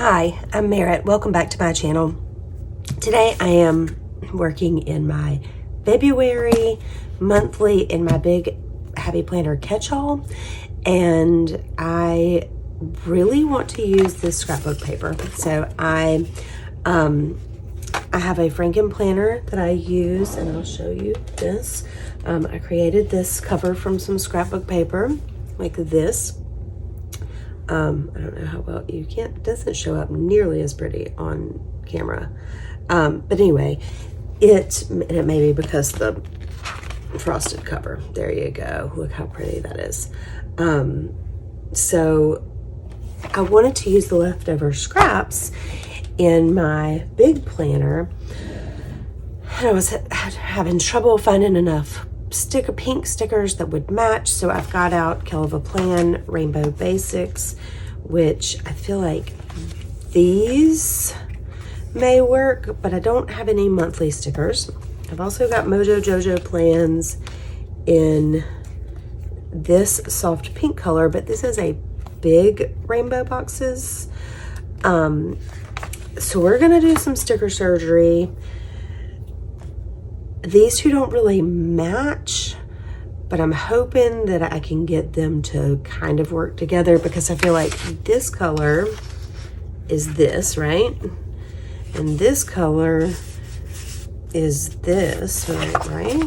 Hi, I'm Merritt. Welcome back to my channel. Today I am working in my February monthly in my big Happy Planner catch-all, and I really want to use this scrapbook paper. So I have a Franken planner that I use, and I'll show you this. I created this cover from some scrapbook paper like this. I don't know how well you can't, it doesn't show up nearly as pretty on camera. But anyway, it may be because the frosted cover. There you go. Look how pretty that is. So I wanted to use the leftover scraps in my big planner. And I was having trouble finding enough pink stickers that would match, so I've got out Kell of a Plan Rainbow Basics, which I feel like these may work, but I don't have any monthly stickers. I've also got Mojo Jojo Plans in this soft pink color, but this is a big rainbow boxes. So we're gonna do some sticker surgery. These two don't really match, but I'm hoping that I can get them to kind of work together, because I feel like this color is this, right? And this color is this, right?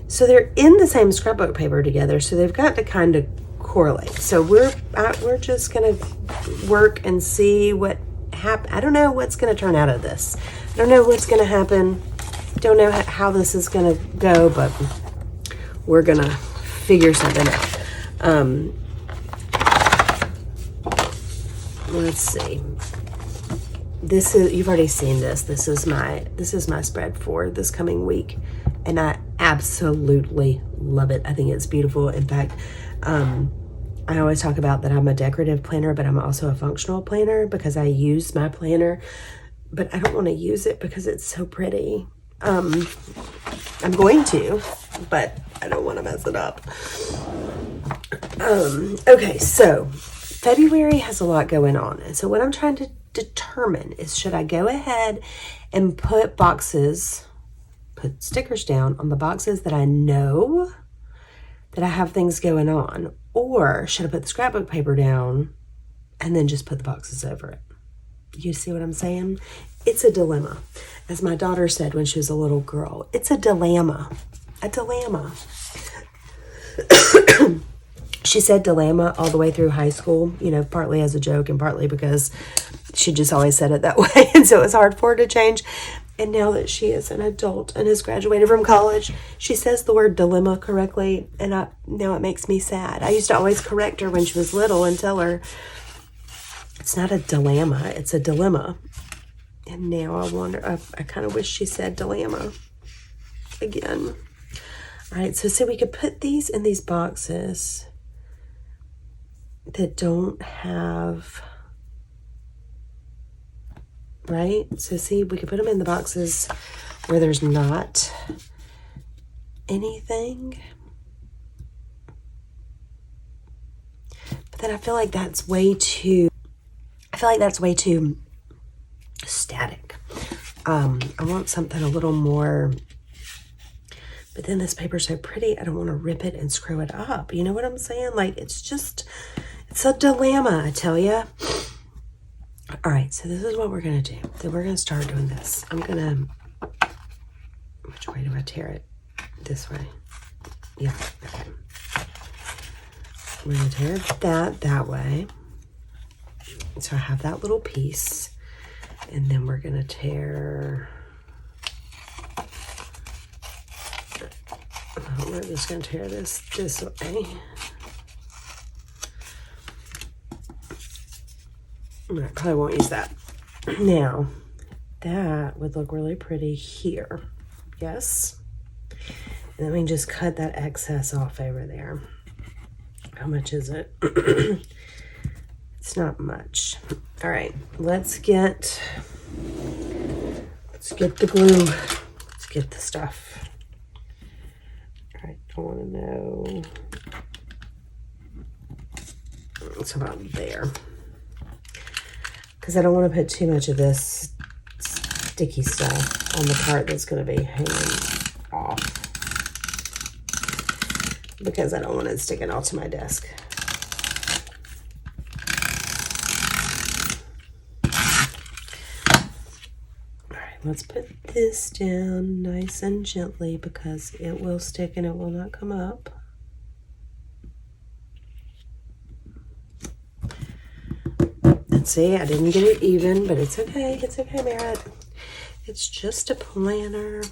So they're in the same scrapbook paper together, so they've got to kind of correlate. So we're just gonna work and see what happens. I don't know what's gonna turn out of this. I don't know what's gonna happen. Don't know how this is gonna go, but we're gonna figure something out. Let's see. This is, you've already seen this. This is my spread for this coming week, and I absolutely love it. I think it's beautiful. In fact, I always talk about that I'm a decorative planner, but I'm also a functional planner, because I use my planner, but I don't want to use it because it's so pretty. I'm going to, but I don't want to mess it up. Okay, so February has a lot going on. And so what I'm trying to determine is, should I go ahead and put stickers down on the boxes that I know that I have things going on, or should I put the scrapbook paper down and then just put the boxes over it? You see what I'm saying? It's a dilemma. As my daughter said when she was a little girl, it's a dilemma. A dilemma. She said dilemma all the way through high school, you know, partly as a joke and partly because she just always said it that way. And so it was hard for her to change. And now that she is an adult and has graduated from college, she says the word dilemma correctly. And now it makes me sad. I used to always correct her when she was little and tell her, it's not a dilemma, it's a dilemma. And now I wonder, I kind of wish she said dilemma again. All right, so see, we could put these in these boxes that don't have, right? So see, we could put them in the boxes where there's not anything. But then I feel like that's way too static. I want something a little more, but then this paper's so pretty, I don't want to rip it and screw it up. You know what I'm saying? Like, it's a dilemma, I tell you. All right, so this is what we're going to do. Then we're going to start doing this. Which way do I tear it? This way. Yeah, okay. We're going to tear that way. So I have that little piece, and then we're going to tear, we're just going to tear this way. I probably won't use that. Now, that would look really pretty here. Yes. And then we can just cut that excess off over there. How much is it? It's not much. All right, let's get the glue. Let's get the stuff. All right, I want to know. It's about there. because I don't want to put too much of this sticky stuff on the part that's going to be hanging off, because I don't want it sticking out to my desk. All right, let's put this down nice and gently because it will stick and it will not come up. And see, I didn't get it even, but it's okay. It's okay, Merritt. It's just a planner.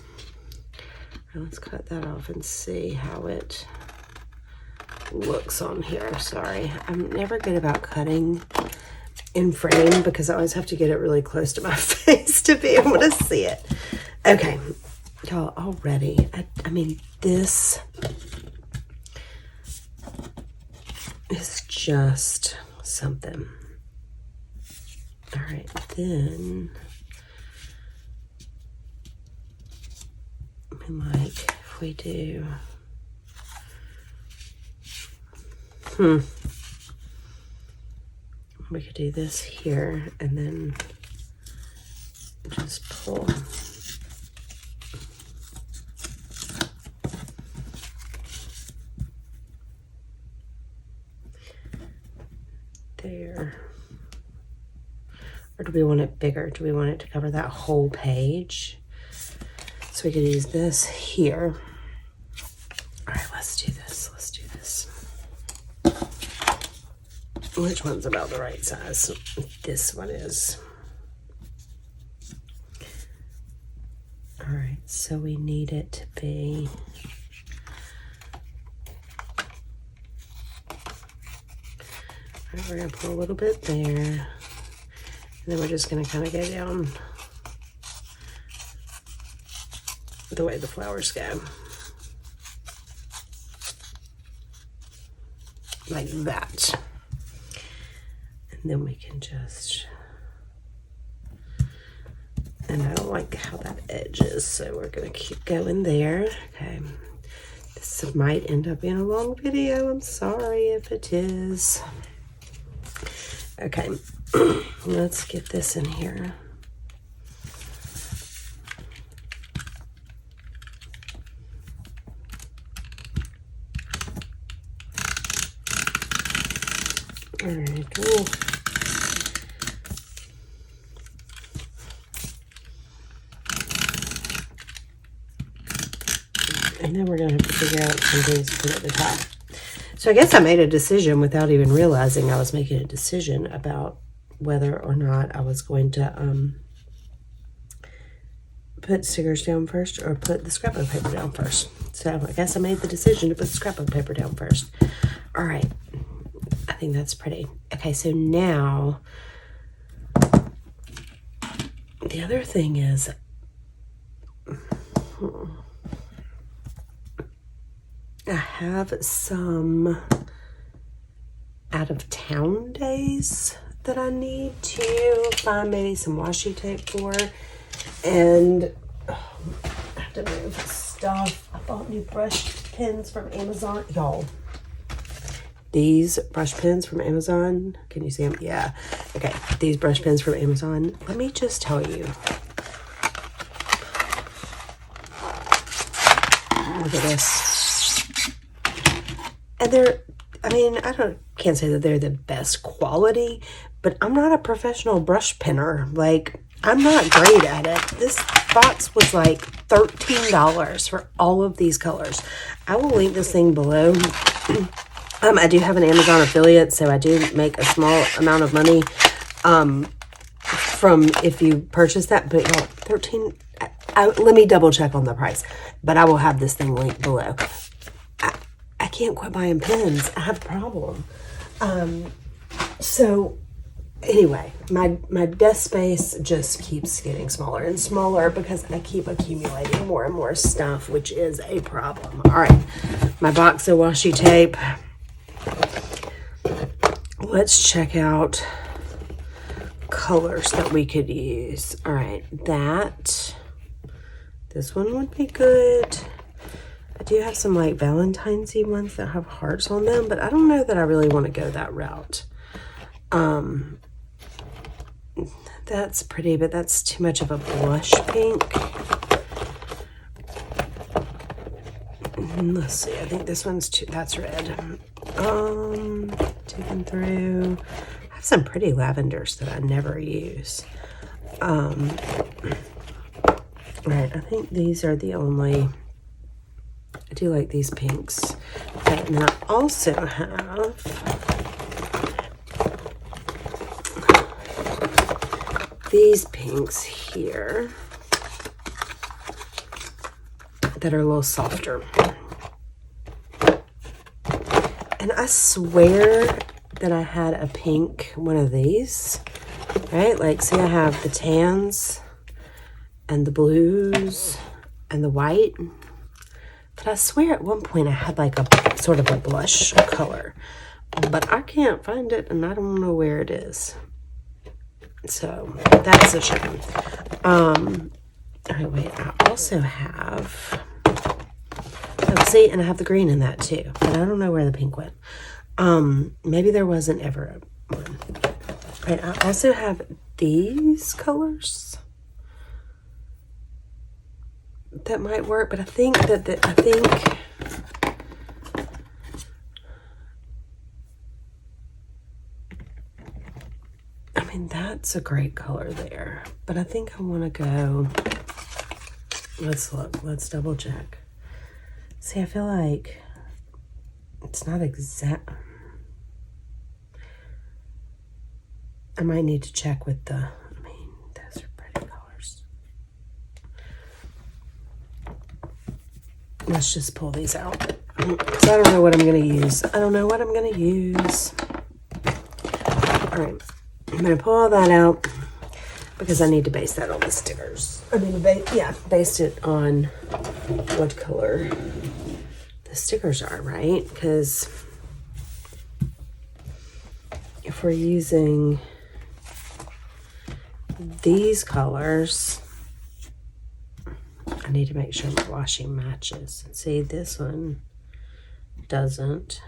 Let's cut that off and see how it looks on here. Sorry, I'm never good about cutting in frame because I always have to get it really close to my face to be able to see it. Okay, y'all, already, I mean, this is just something. All right, then, I mean, like, if we do, we could do this here and then just pull. There. Or do we want it bigger? Do we want it to cover that whole page? So we could use this here. All right, let's do this. Let's do this. Which one's about the right size? This one is. All right, so we need it to be. All right, we're gonna put a little bit there. And then we're just going to kind of go down the way the flowers go. Like that. And then we can just, and I don't like how that edge is, so we're going to keep going there. Okay. This might end up being a long video. I'm sorry if it is. Okay. Let's get this in here. All right, cool. And then we're going to have to figure out some things to put at the top. So I guess I made a decision without even realizing I was making a decision about whether or not I was going to put stickers down first or put the scrapbook paper down first. So I guess I made the decision to put the scrapbook paper down first. All right, I think that's pretty. Okay, so now the other thing is, I have some out of town days that I need to find maybe some washi tape for, and I have to move stuff. I bought new brush pens from Amazon, y'all. These brush pens from Amazon, can you see them? Yeah. Okay, these brush pens from Amazon. Let me just tell you. Look at this. And they're, I mean, can't say that they're the best quality, but I'm not a professional brush pinner. Like, I'm not great at it. This box was like $13 for all of these colors. I will link this thing below. I do have an Amazon affiliate, so I do make a small amount of money from if you purchase that. But y'all, 13. Let me double check on the price, but I will have this thing linked below. I can't quit buying pens. I have a problem. So anyway, my desk space just keeps getting smaller and smaller because I keep accumulating more and more stuff, which is a problem. All right, my box of washi tape. Let's check out colors that we could use. All right, this one would be good. I do have some like Valentine's-y ones that have hearts on them, but I don't know that I really want to go that route. That's pretty, but that's too much of a blush pink. Let's see, I think this one's too, that's red. Taking through, I have some pretty lavenders that I never use. Right, I think these are the only, I do like these pinks. Okay, and then I also have these pinks here that are a little softer. And I swear that I had a pink one of these, right? Like, see, I have the tans and the blues and the white. But I swear at one point I had like a sort of a blush color. But I can't find it and I don't know where it is. So that's a shame. Oh, wait, I also have, oh, see, and I have the green in that too, but I don't know where the pink went. Maybe there wasn't ever one. Right, I also have these colors that might work, but I think that I mean, that's a great color there, but I think I want to go, let's look, let's double check. See, I feel like it's not exact. I might need to check with the, I mean, those are pretty colors. Let's just pull these out. So I don't know what I'm going to use. I don't know what I'm going to use. All right. I'm going to pull all that out because I need to base that on the stickers. I need to base it on what color the stickers are, right? Because if we're using these colors, I need to make sure my washi matches. See, this one doesn't.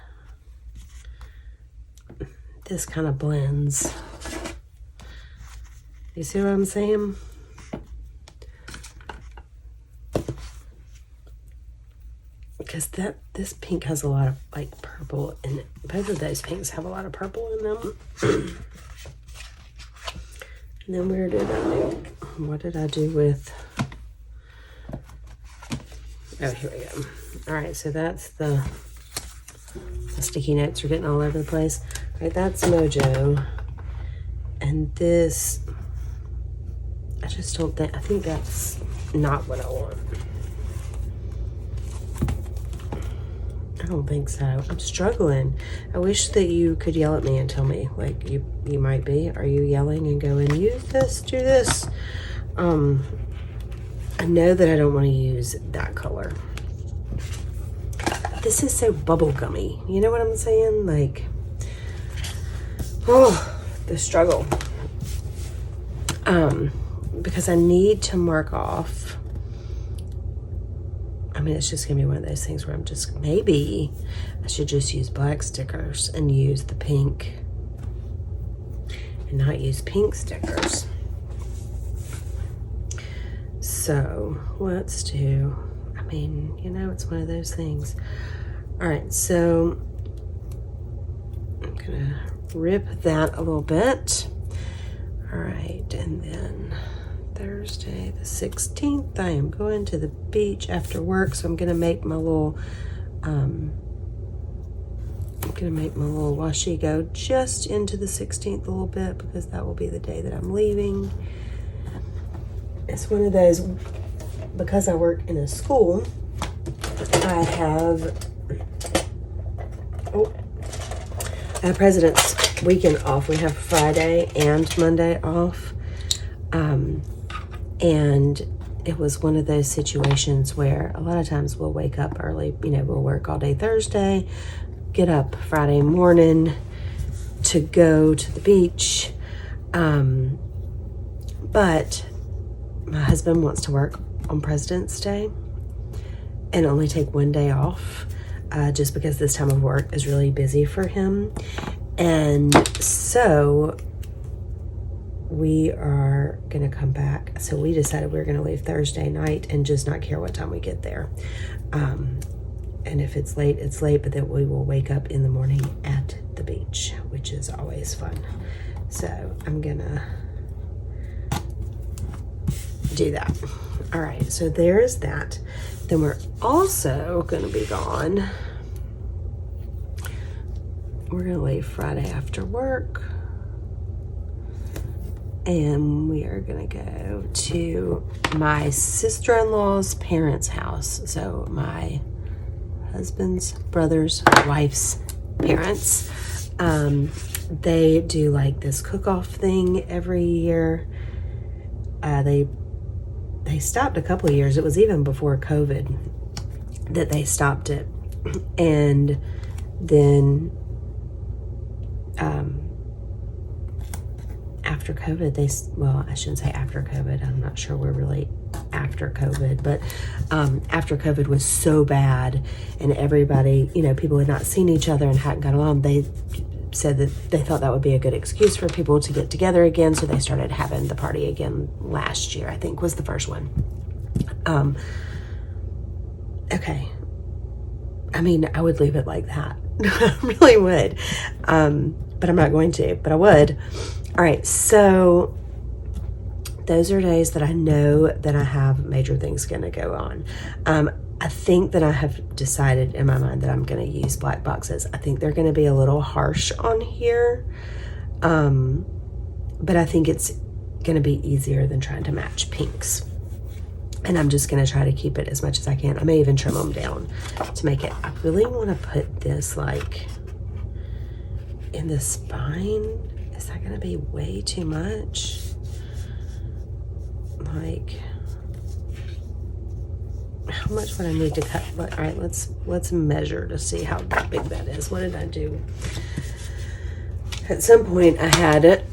This kind of blends. You see what I'm saying? Because this pink has a lot of like purple in it. Both of those pinks have a lot of purple in them. And then where did I do? What did I do with? Oh, here we go. All right, so that's the sticky notes are getting all over the place. All right, that's Mojo. And this, I just don't think, I think that's not what I want. I don't think so. I'm struggling. I wish that you could yell at me and tell me, like, you might be. Are you yelling and going, use this, do this? I know that I don't want to use that color. This is so bubblegummy. You know what I'm saying? Like, oh, the struggle. Because I need to mark off. I mean, it's just gonna be one of those things where I'm just, maybe I should just use black stickers and use the pink and not use pink stickers. So let's do, I mean, you know, it's one of those things. All right, so I'm gonna rip that a little bit. All right, and then Thursday the 16th, I am going to the beach after work, so I'm gonna make my little washi go just into the 16th a little bit, because that will be the day that I'm leaving. It's one of those, because I work in a school, I have President's weekend off. We have Friday and Monday off. And it was one of those situations where a lot of times we'll wake up early, you know, we'll work all day Thursday, get up Friday morning to go to the beach. But my husband wants to work on President's Day and only take one day off, just because this time of work is really busy for him. And so we are gonna come back. So we decided we were gonna leave Thursday night and just not care what time we get there. And if it's late, it's late, but that we will wake up in the morning at the beach, which is always fun. So I'm gonna do that. All right, so there's that. Then we're also gonna be gone. We're gonna leave Friday after work. And we are gonna go to my sister-in-law's parents' house. So my husband's brother's wife's parents. They do like this cook-off thing every year. They stopped a couple of years. It was even before COVID that they stopped it. And then after COVID, well, I shouldn't say after COVID. I'm not sure we're really after COVID, but after COVID was so bad and everybody, you know, people had not seen each other and hadn't got along, they said that they thought that would be a good excuse for people to get together again. So they started having the party again last year, I think was the first one. Okay. I mean, I would leave it like that. I really would. But I'm not going to, but I would. All right, so those are days that I know that I have major things going to go on. I think that I have decided in my mind that I'm going to use black boxes. I think they're going to be a little harsh on here, but I think it's going to be easier than trying to match pinks. And I'm just going to try to keep it as much as I can. I may even trim them down to make it. I really want to put this like in the spine. Is that going to be way too much? Like, how much would I need to cut? All right, let's measure to see how big that is. What did I do? At some point I had it.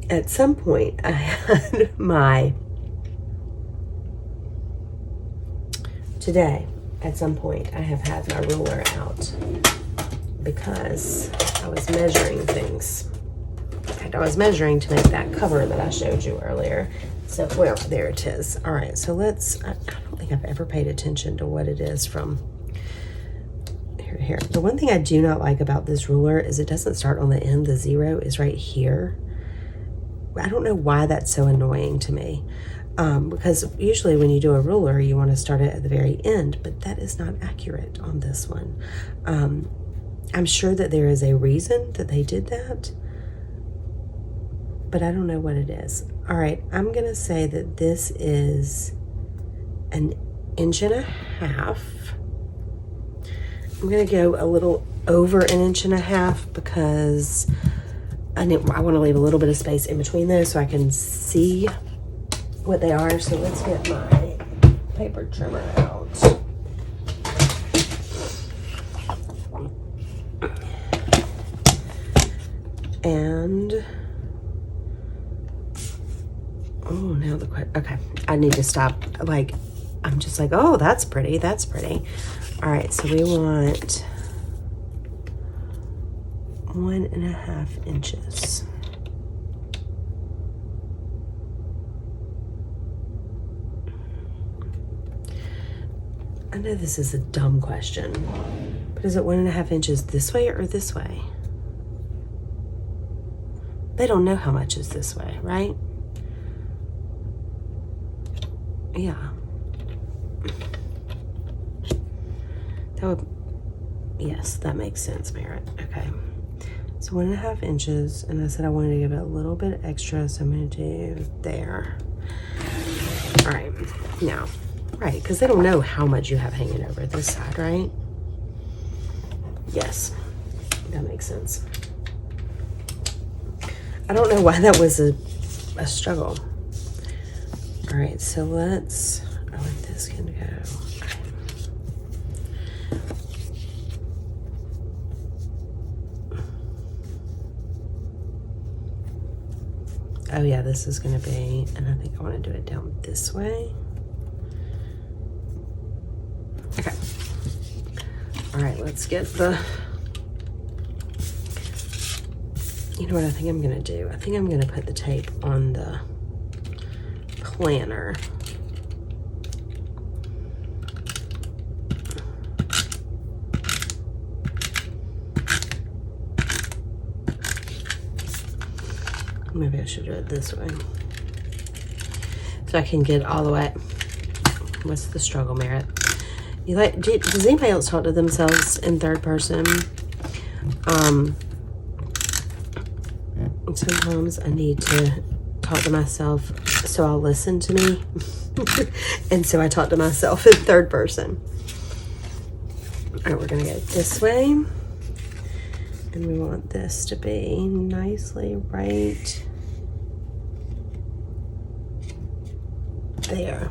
At some point I had my today. At some point I have had my ruler out because I was measuring things. In fact, I was measuring to make that cover that I showed you earlier. So, well, there it is. All right, so I don't think I've ever paid attention to what it is from here to here. The one thing I do not like about this ruler is it doesn't start on the end. The 0 is right here. I don't know why that's so annoying to me. Because usually when you do a ruler, you want to start it at the very end, but that is not accurate on this one. I'm sure that there is a reason that they did that, but I don't know what it is. All right, I'm going to say that this is 1.5 inches. I'm going to go a little over 1.5 inches because I want to leave a little bit of space in between those so I can see what they are. So let's get my paper trimmer out. And oh, now the question. Okay, I need to stop. Like, I'm just like, oh, that's pretty. That's pretty. All right, so we want 1.5 inches. I know this is a dumb question, but is it 1.5 inches this way or this way? They don't know how much is this way, right? Yeah. That would, yes, that makes sense, Merritt. Okay. So 1.5 inches, and I said I wanted to give it a little bit extra, so I'm going to do there. All right, now, right, because they don't know how much you have hanging over this side, right? Yes, that makes sense. I don't know why that was a struggle. All right, so let's, this can go. Oh yeah, this is gonna be, and I think I wanna do it down this way. Okay. All right, let's get the You know what I think I'm gonna do? I think I'm gonna put the tape on the planner. Maybe I should do it this way. So I can get all the way. What's the struggle, Merritt? You like? Does anybody else talk to themselves in third person? Sometimes I need to talk to myself, so I'll listen to me, and so I talk to myself in third person. All right, we're gonna go this way, and we want this to be nicely right there.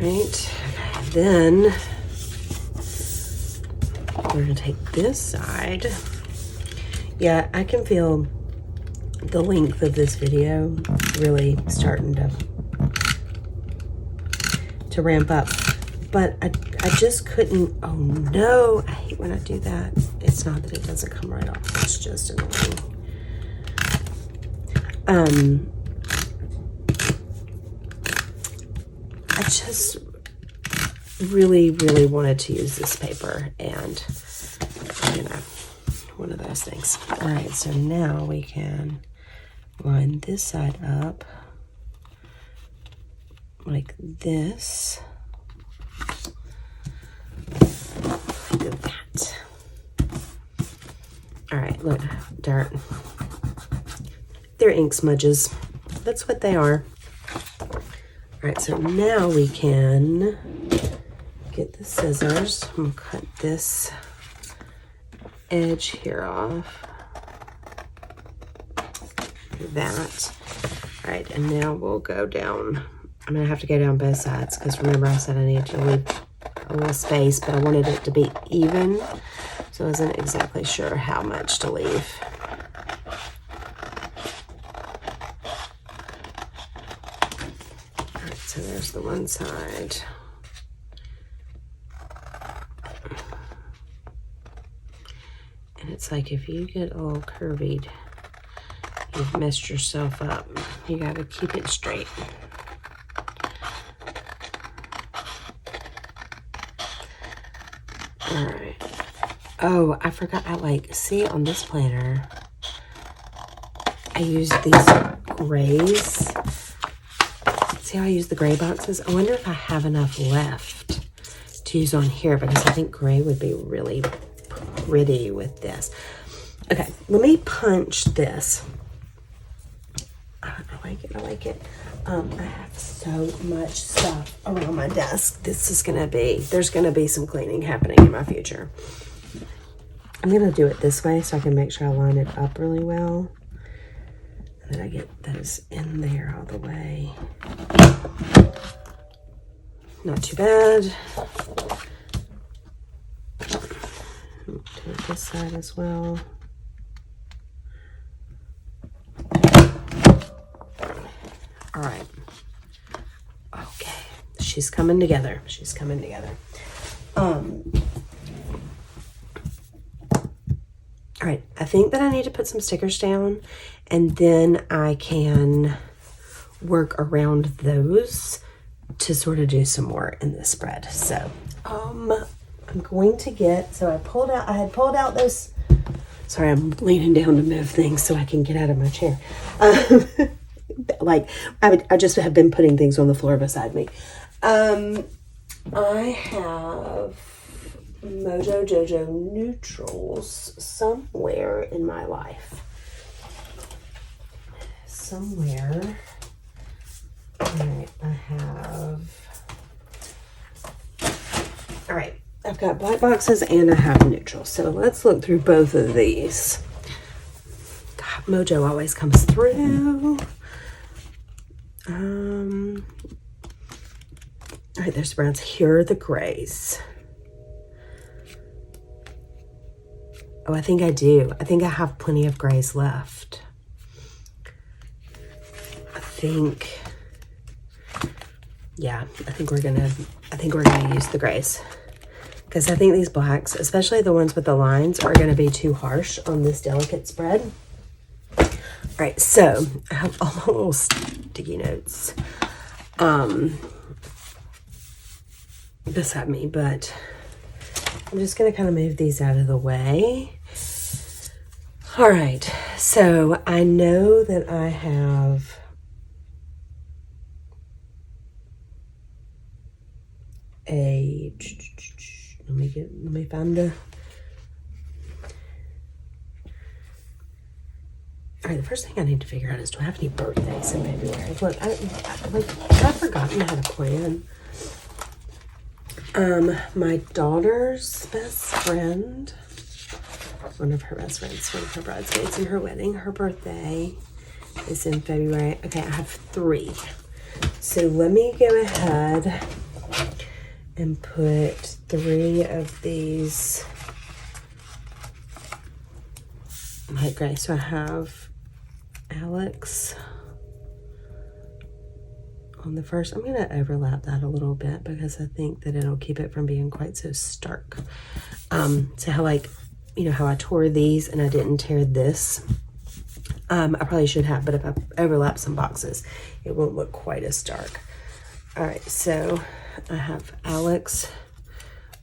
Right, then we're gonna take this side. Yeah, I can feel the length of this video really starting to ramp up, but I just couldn't. Oh no, I hate when I do that. It's not that it doesn't come right off, it's just annoying. I just really wanted to use this paper, and you know, one of those things. All right, so now we can line this side up like this. Look at that. All right, look, dirt. They're ink smudges. That's what they are. All right, so now we can get the scissors. I'm gonna cut this edge here off. Like that. All right, and now we'll go down. I'm gonna have to go down both sides because remember I said I needed to leave a little space, but I wanted it to be even, so I wasn't exactly sure how much to leave. All right, so there's the one side. And it's like if you get all curvied, you've messed yourself up. You gotta keep it straight. All right. Oh, I forgot. See on this planner, I used these grays. See how I use the gray boxes? I wonder if I have enough left to use on here, because I think gray would be really pretty with this. Okay, let me punch this. I like it. I like it. I have so much stuff around my desk. There's gonna be some cleaning happening in my future. I'm gonna do it this way so I can make sure I line it up really well. And then I get those in there all the way. Not too bad. Do it this side as well. All right. Okay. She's coming together. She's coming together. All right. I think that I need to put some stickers down, and then I can work around those to sort of do some more in this spread. So, I'm going to get, I had pulled out those, sorry, I'm leaning down to move things so I can get out of my chair. I just have been putting things on the floor beside me. I have Mojo Jojo Neutrals somewhere in my life. Somewhere. All right, all right, I've got black boxes and I have neutrals. So let's look through both of these. God, Mojo always comes through. All right, there's the browns. Here are the grays. Oh, I think I do. I think I have plenty of grays left. I think we're gonna use the grays because I think these blacks, especially the ones with the lines, are going to be too harsh on this delicate spread. All right, so I have all my little sticky notes beside me, but I'm just going to kind of move these out of the way. All right, so I know that I have a, let me find the, all right, the first thing I need to figure out is, do I have any birthdays in February? Look, I've forgotten how to plan. My daughter's best friend, one of her best friends, one of her bridesmaids in her wedding, her birthday is in February. Okay, I have 3. So let me go ahead and put 3 of these light gray. So I have Alex on the first. I'm going to overlap that a little bit because I think that it'll keep it from being quite so stark. So how, like, you know how I tore these and I didn't tear this? I probably should have, but if I overlap some boxes, it won't look quite as stark. All right, so I have Alex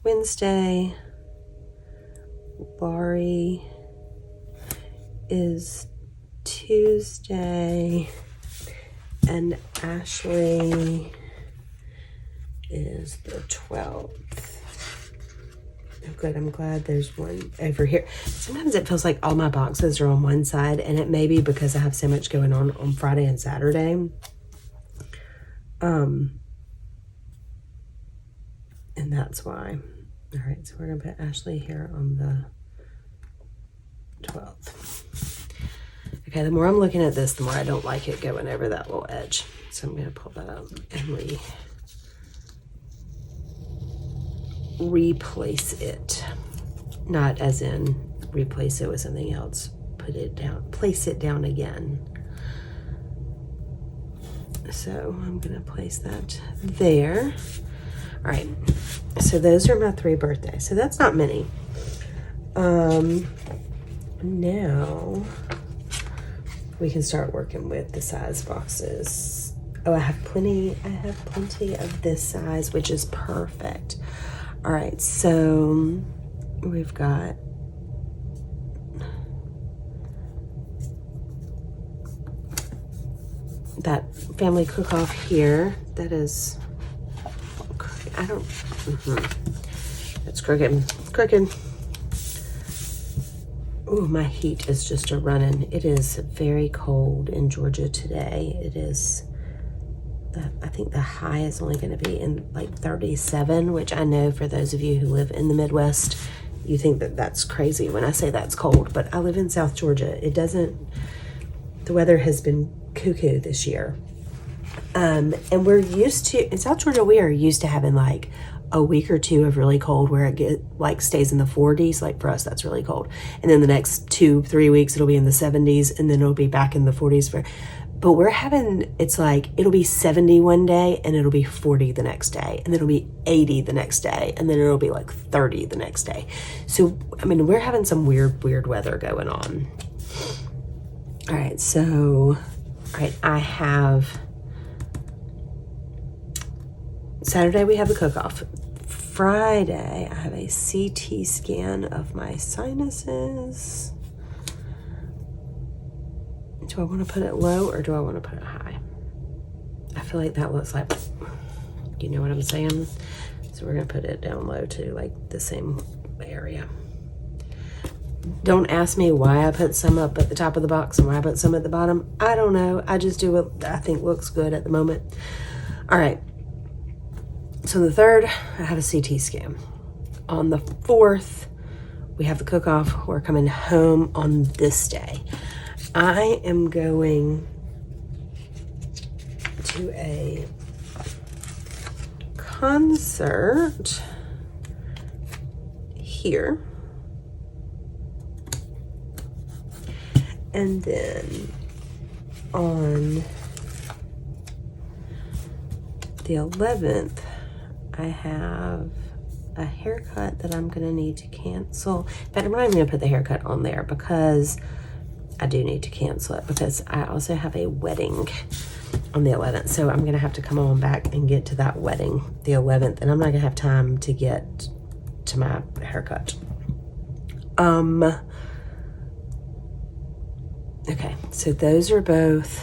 Wednesday, Laurie is Tuesday, and Ashley is the 12th. Oh, good. I'm glad there's one over here. Sometimes it feels like all my boxes are on one side, and it may be because I have so much going on Friday and Saturday. And that's why. All right, so we're going to put Ashley here on the 12th. Okay, the more I'm looking at this, the more I don't like it going over that little edge. So I'm going to pull that up and replace it. Not as in replace it with something else. Put it down, place it down again. So I'm going to place that there. All right, so those are my 3 birthdays. So that's not many. Now we can start working with the size boxes. Oh, I have plenty of this size, which is perfect. All right, so we've got that family cook-off here. That is, that's crooked. Ooh, my heat is just a running. It is very cold in Georgia today. It is, I think the high is only going to be in like 37, which I know for those of you who live in the Midwest, you think that that's crazy when I say that's cold, but I live in South Georgia. It doesn't, the weather has been cuckoo this year. And we're used to, in South Georgia, we are used to having like a week or 2 of really cold where it stays in the 40s. Like for us, that's really cold. And then the next 2-3 weeks, it'll be in the 70s, and then it'll be back in the 40s. But we're having, it's like, it'll be 70 one day and it'll be 40 the next day. And then it'll be 80 the next day. And then it'll be like 30 the next day. So, I mean, we're having some weird weather going on. All right, so, all right, I have, Saturday we have the cook-off. Friday, I have a CT scan of my sinuses. Do I want to put it low or do I want to put it high? I feel like that looks like, you know what I'm saying? So we're going to put it down low too, like the same area. Don't ask me why I put some up at the top of the box and why I put some at the bottom. I don't know. I just do what I think looks good at the moment. All right. So the 3rd, I have a CT scan. On the 4th, we have the cook-off. We're coming home on this day. I am going to a concert here. And then on the 11th, I have a haircut that I'm gonna need to cancel. But I'm not even gonna put the haircut on there because I do need to cancel it because I also have a wedding on the 11th. So I'm gonna have to come on back and get to that wedding the 11th, and I'm not gonna have time to get to my haircut. Okay, so those are both.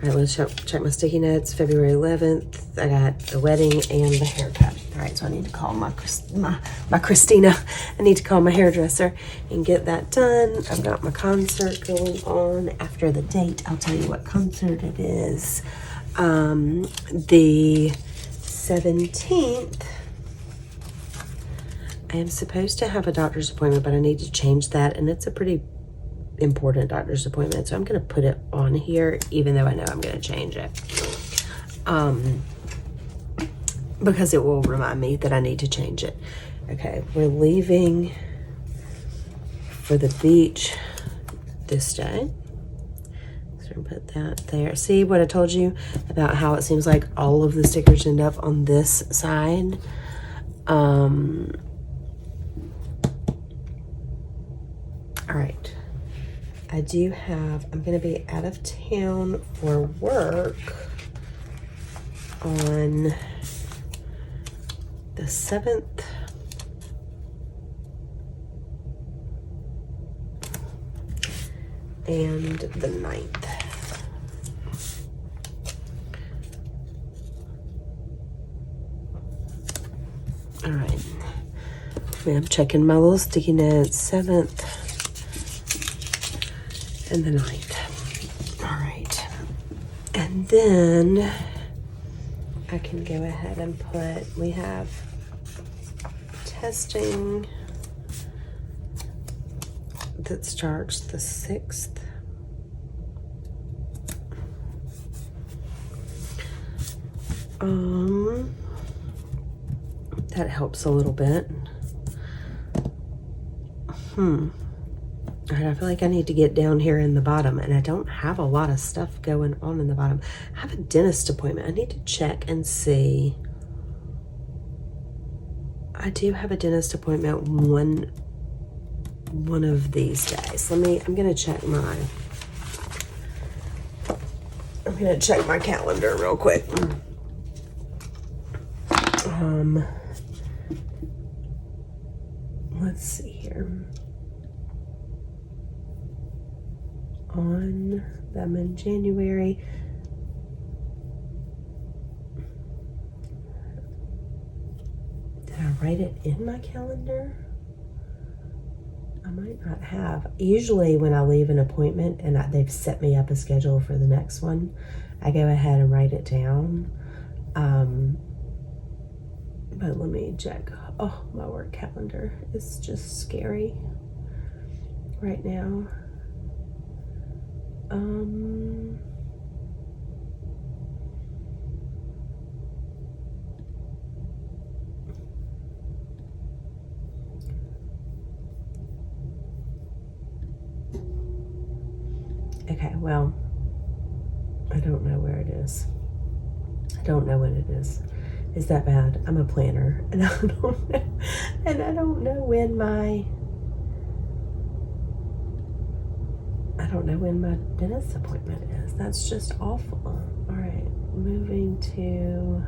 All right, let's check my sticky notes. February 11th, I got the wedding and the haircut. All right, so I need to call my Christina. I need to call my hairdresser and get that done. I've got my concert going on after the date. I'll tell you what concert it is. The 17th. I am supposed to have a doctor's appointment, but I need to change that, and it's a pretty important doctor's appointment, so I'm going to put it on here even though I know I'm going to change it, because it will remind me that I need to change it. Okay, we're leaving for the beach this day, so I'm going to put that there. See what I told you about how it seems like all of the stickers end up on this side? All right, I'm going to be out of town for work on the 7th and the 9th. All right, I'm checking my little sticky notes, 7th and the 9th. All right, and then I can go ahead and we have testing that starts the 6th. That helps a little bit. All right, I feel like I need to get down here in the bottom, and I don't have a lot of stuff going on in the bottom. I have a dentist appointment. I need to check and see. I do have a dentist appointment one of these days. I'm gonna check my calendar real quick. Let's see here. I'm in January. Did I write it in my calendar? I might not have. Usually when I leave an appointment and they've set me up a schedule for the next one, I go ahead and write it down. But let me check. Oh, my work calendar is just scary right now. Okay, well, I don't know where it is. I don't know when it is. Is that bad? I'm a planner, and I don't know. And I don't know when my dentist appointment is. That's just awful. All right, moving to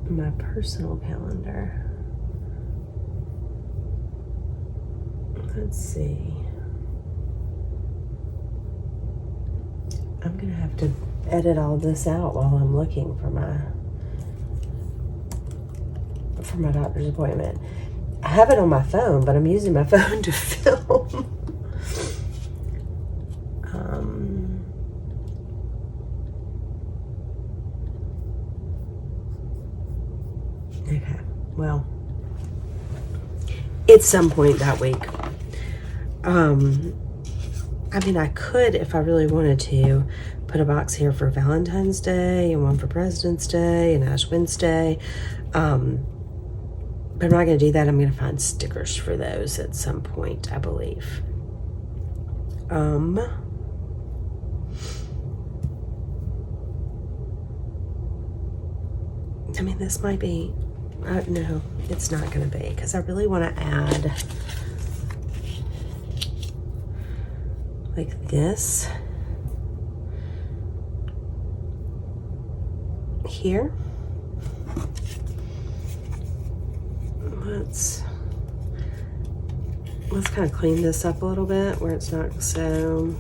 my personal calendar. Let's see. I'm gonna have to edit all this out while I'm looking for my doctor's appointment. I have it on my phone, but I'm using my phone to film. Okay, well, it's some point that week. I mean, I could, if I really wanted to, put a box here for Valentine's Day and one for President's Day and Ash Wednesday. But I'm not going to do that. I'm going to find stickers for those at some point, I believe. I mean, this might be No, it's not going to be, because I really want to add like this here. Let's kind of clean this up a little bit where it's not so,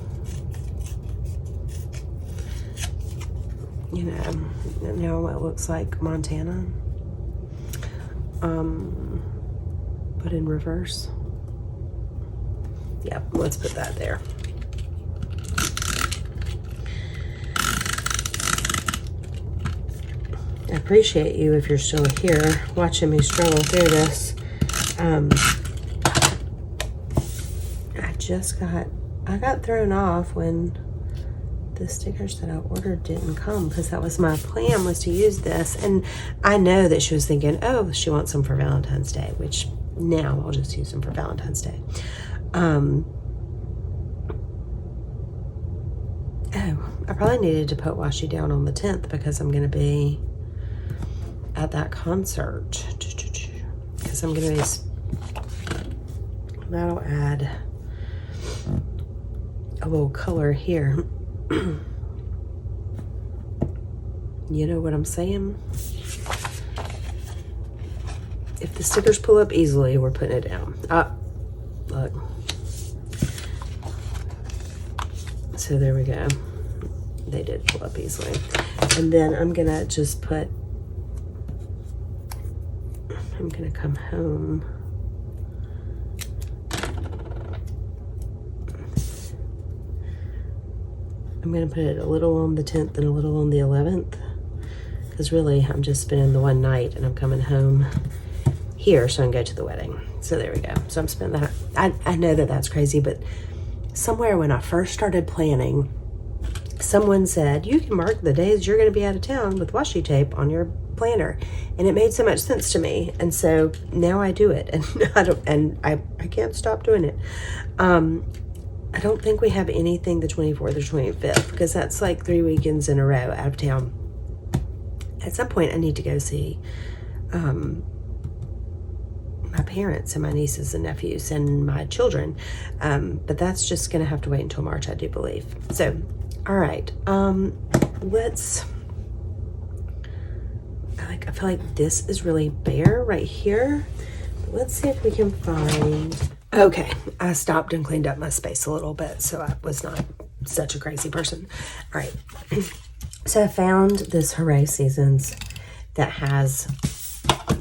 you know it looks like Montana, but in reverse. Yep, let's put that there. I appreciate you if you're still here watching me struggle through this. I got thrown off when the stickers that I ordered didn't come, because that was my plan, was to use this. And I know that she was thinking, oh, she wants some for Valentine's Day, which now I'll just use them for Valentine's Day. Oh, I probably needed to put Washi down on the 10th because I'm going to be at that concert. Because I'm going to be, that'll add a little color here. You know what I'm saying? If the stickers pull up easily, we're putting it down. Look. So there we go. They did pull up easily. And then I'm gonna just put, I'm gonna come home. I'm gonna put it a little on the 10th and a little on the 11th. Because really, I'm just spending the one night and I'm coming home here so I can go to the wedding. So there we go. So I'm spending that. I know that that's crazy, but somewhere when I first started planning, someone said, you can mark the days you're going to be out of town with washi tape on your planner. And it made so much sense to me. And so now I do it, and I can't stop doing it. I don't think we have anything the 24th or 25th, because that's like 3 weekends in a row out of town. At some point I need to go see my parents and my nieces and nephews and my children. But that's just going to have to wait until March, I do believe. So, all right. I feel like this is really bare right here. But let's see if we can find, okay. I stopped and cleaned up my space a little bit, so I was not such a crazy person. All right. So I found this Hooray Seasons that has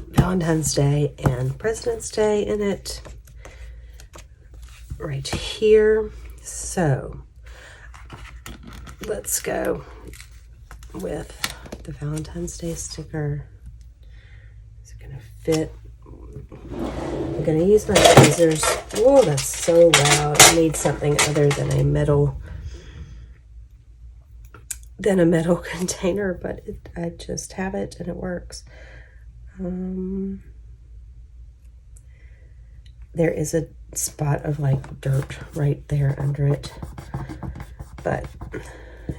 Valentine's Day and President's Day in it right here. So let's go with the Valentine's Day sticker. Is it gonna fit? I'm gonna use my tweezers. Oh, that's so loud. I need something other than a metal container, but I just have it and it works. There is a spot of like dirt right there under it, but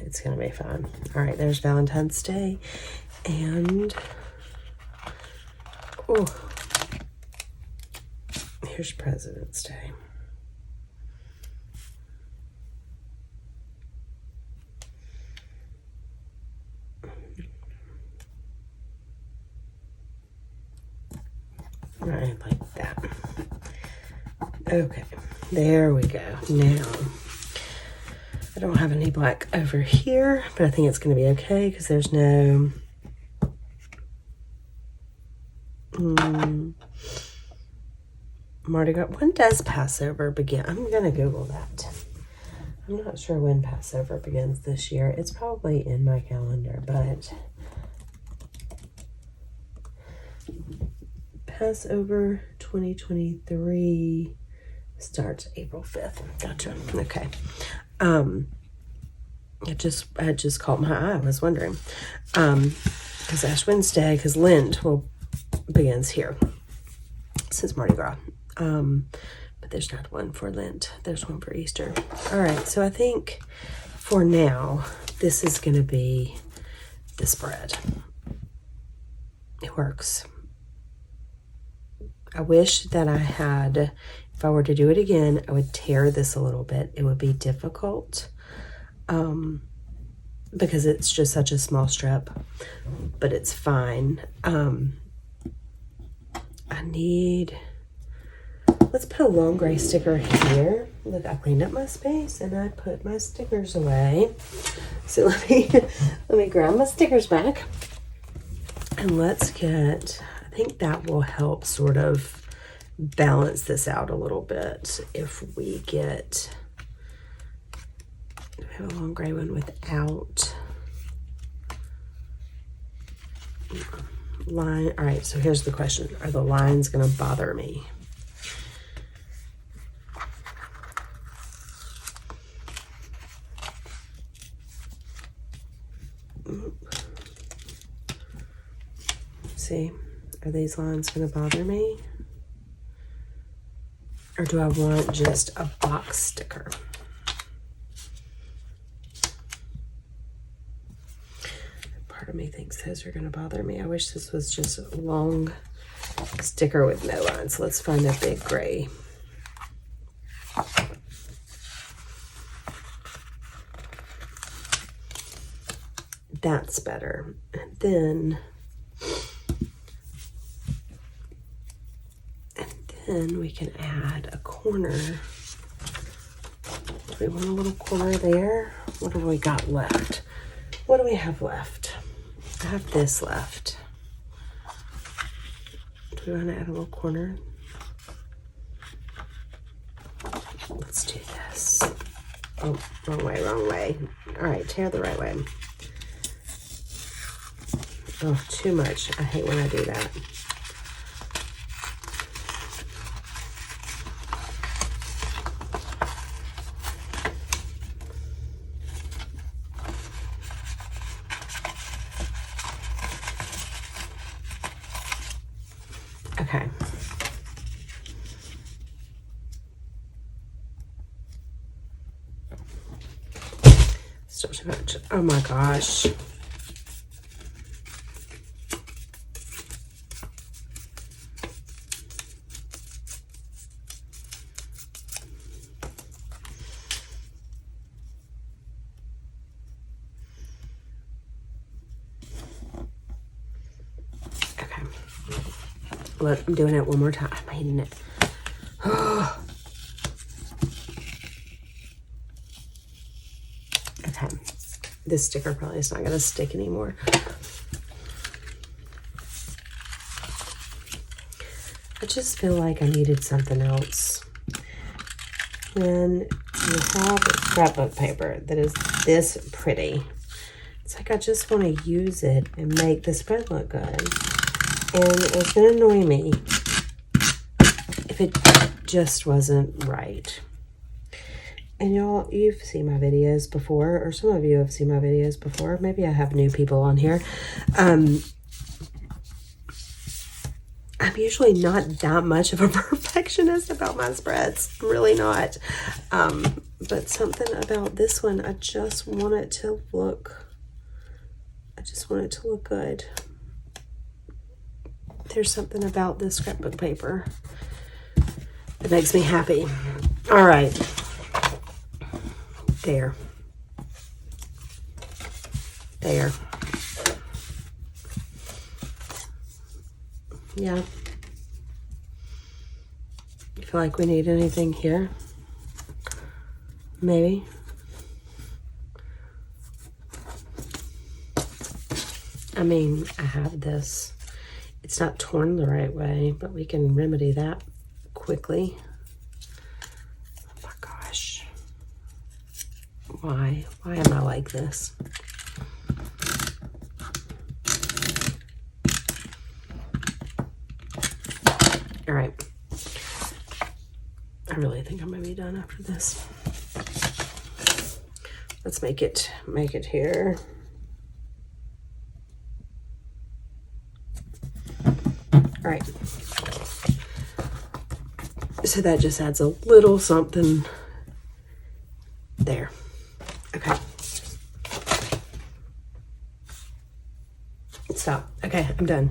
it's gonna be fine. All right, there's Valentine's Day, and oh, here's President's Day. Right, like that. Okay, there we go. Now, I don't have any black over here, but I think it's going to be okay because there's no Mardi Gras. When does Passover begin? I'm going to Google that. I'm not sure when Passover begins this year. It's probably in my calendar, but Passover 2023 starts April 5th. Gotcha. Okay. I just caught my eye. I was wondering. Because Ash Wednesday, because Lent begins here. Since Mardi Gras. But there's not one for Lent. There's one for Easter. All right. So I think for now, this is going to be the spread. It works. I wish that I had, if I were to do it again, I would tear this a little bit. It would be difficult because it's just such a small strip, but it's fine. Let's put a long gray sticker here. Look, I cleaned up my space and I put my stickers away. So let me grab my stickers back and let's get, I think that will help sort of balance this out a little bit if we get, we have a long gray one without line. All right, so here's the question. Are the lines gonna bother me? See, are these lines going to bother me? Or do I want just a box sticker? Part of me thinks those are going to bother me. I wish this was just a long sticker with no lines. Let's find a big gray. That's better. And then we can add a corner. Do we want a little corner there? What have we got left? What do we have left? I have this left. Do we want to add a little corner? Let's do this. Oh, wrong way, wrong way. All right, tear the right way. Oh, too much. I hate when I do that. Okay. Still too much. Oh my gosh. Okay. Look, I'm doing it one more time. I'm hating it. Okay. This sticker probably is not going to stick anymore. I just feel like I needed something else. When you have scrapbook paper that is this pretty, it's like I just want to use it and make the spread look good. And it's going to annoy me if it just wasn't right. And y'all, you've seen my videos before, or some of you have seen my videos before. Maybe I have new people on here. I'm usually not that much of a perfectionist about my spreads. Really not. But something about this one, I just want it to look good. There's something about this scrapbook paper that makes me happy. All right. There. Yeah. You feel like we need anything here? Maybe. I mean, I have this. It's not torn the right way, but we can remedy that quickly. Oh my gosh. Why am I like this? All right. I really think I'm gonna be done after this. Let's make it here. All right. So that just adds a little something there. Okay. Stop. Okay, I'm done.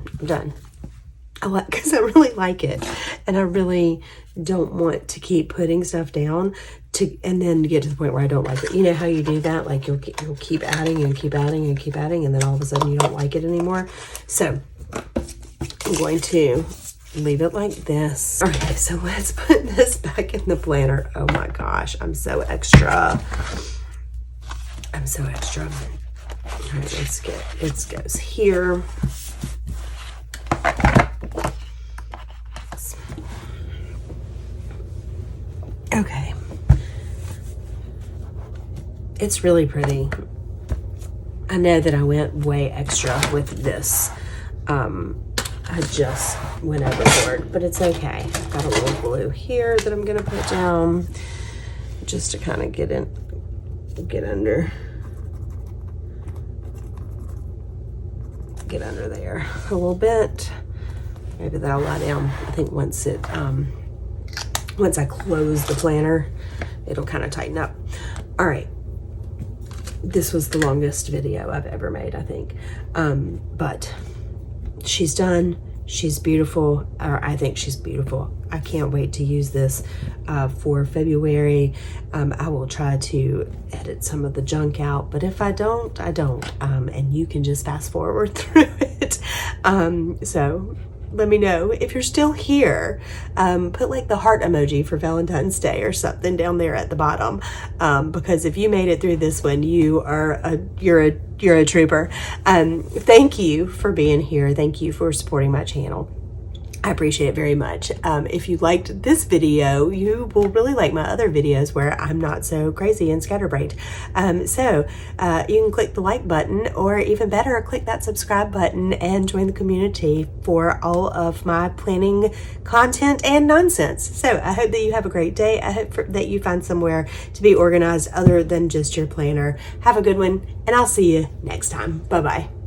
Because I really like it. and I really don't want to keep putting stuff down and then get to the point where I don't like it. You know how you do that? Like you'll keep adding and keep adding and keep adding, and then all of a sudden you don't like it anymore. So I'm going to leave it like this. Okay, so let's put this back in the planner. Oh my gosh, I'm so extra. I'm so extra. All right, it goes here. Okay. It's really pretty. I know that I went way extra with this. I just went overboard, but it's okay. I've got a little glue here that I'm gonna put down just to kind of get under there a little bit. Maybe that'll lie down. I think once I close the planner, it'll kind of tighten up. All right. This was the longest video I've ever made, I think. But she's done. She's beautiful, or I think she's beautiful. I can't wait to use this for February. I will try to edit some of the junk out, but if I don't, I don't. And you can just fast forward through it. So let me know if you're still here. Put like the heart emoji for Valentine's Day or something down there at the bottom, because if you made it through this one, you're a trooper. Thank you for being here. Thank you for supporting my channel. I appreciate it very much. If you liked this video, you will really like my other videos where I'm not so crazy and scatterbrained. So you can click the like button, or even better, click that subscribe button and join the community for all of my planning content and nonsense. So I hope that you have a great day. I hope that you find somewhere to be organized other than just your planner. Have a good one, and I'll see you next time. Bye-bye.